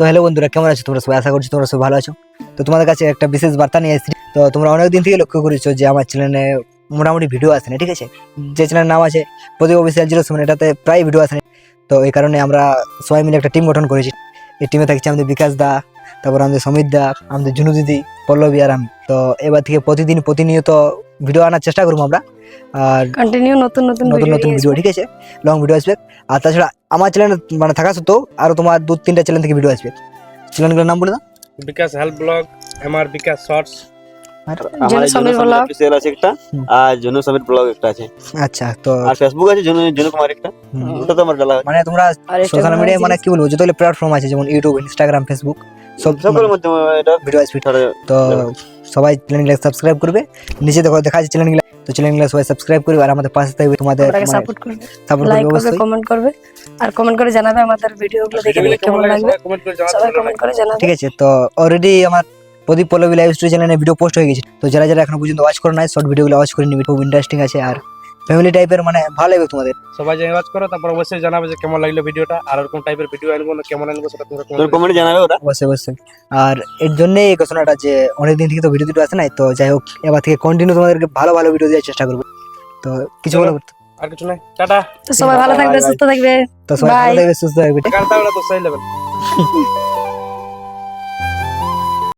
তো হ্যালো বন্ধুরা, কেমন আছো তোমরা সবাই? আশা করছি তোমরা সবাই ভালো আছো। তো তোমাদের কাছে একটা বিশেষ বার্তা নিয়ে এসেছি। তো তোমরা অনেকদিন থেকে লক্ষ্য করেছো যে আমার চ্যানেলে মোটামুটি ভিডিও আসে না, ঠিক আছে? যে চ্যানেলের নাম আছে প্রদীপ অফিসিয়াল 07, এটাতে প্রায় ভিডিও আসে না। তো এই কারণে আমরা সবাই মিলে একটা টিম গঠন করেছি। এই টিমে থাকছে আমাদের বিকাশ দা, তারপর আমাদের সমীর দা, আমাদের জুনু দিদি, পল্লবী আর আমি। তো এবার থেকে প্রতিনিয়ত ভিডিও আনার চেষ্টা করবো আমরা। আর কন্টিনিউ নতুন নতুন নতুন ভিডিও নতুন ভিডিও, ঠিক আছে? লং ভিডিও আসবে। আর তাছাড়া আমার চ্যানেল মানে থাকা সত্ত্বেও আরো তোমার 2-3টা চ্যানেল থেকে ভিডিও আসবে। চ্যানেলগুলোর নাম বলে দাও। বিকাশ হেল্প ব্লগ, এমআর বিকাশ শর্টস, জনু সমীর ব্লগ অফিসিয়াল আছে একটা, আর জনু সমীর ব্লগ একটা আছে, আচ্ছা, তো আর ফেসবুক আছে জনু কুমার একটা, ওটা তো আমার ডালা হয়। মানে তোমরা আর সোশ্যাল মিডিয়ায় মানে কি বলবো, যতগুলো প্ল্যাটফর্ম আছে যেমন ইউটিউব, ইনস্টাগ্রাম, ফেসবুক, সব সকলের মধ্যে এটা ভিডিও আসবে। ছাড়া তো সবাই চ্যানেলগুলো সাবস্ক্রাইব করবে। নিচে দেখা আছে চ্যানেলগুলো, তো চ্যানেলগুলো সবাই সাবস্ক্রাইব করবে আর আমাদের পাশে থাকবে, তোমাদের আমাদেরকে সাপোর্ট করবে, সাপোর্ট লাইক করবে করবে, অবশ্যই, কমেন্ট করবে, আর কমেন্ট করে জানাবে আমাদের ভিডিওগুলো দেখে কেমন লাগবে। কমেন্ট করে জানাতে সবাই পারবেন। কমেন্ট করে জানাবে। ঠিক আছে? তো অলরেডি আমার প্রদীপ পল্লবী লাইভ স্টোরি চ্যানেলে ভিডিও পোস্ট হয়ে গেছে। তো যারা যারা এখনো পর্যন্ত ওয়াচ করে নাই, শর্ট ভিডিওগুলো ওয়াচ করে নিবি, খুব ইন্টারেস্টিং আছে আর ফ্যামিলি টাইপের, মানে ভালো লাগবে তোমাদের। সবাই যে ওয়াচ করো, তারপর অবশ্যই জানাবে যে কেমন লাগলো ভিডিওটা, আর এরকম টাইপের ভিডিও আনবো না কেমন আনবো সেটা তোমরা তোর comment কমেন্টে জানাবে ওরা। অবশ্যই অবশ্যই। আর এর জন্যই এই ঘোষণাটা যে অনেকদিন থেকে তো ভিডিও আসে নাই। তো যাই হোক, এবার থেকে কন্টিনিউ তোমাদেরকে ভালো ভালো ভিডিও দেওয়ার চেষ্টা করবো। তো কিছু বলো? আর কিছু নাই, টাটা। তো সবাই ভালো থাকবে, সুস্থ থাকবে। তো সবাই ভালো Bye. থাকবে, সুস্থ থাকবে। গানটা ওরা তো সেই লেভেল।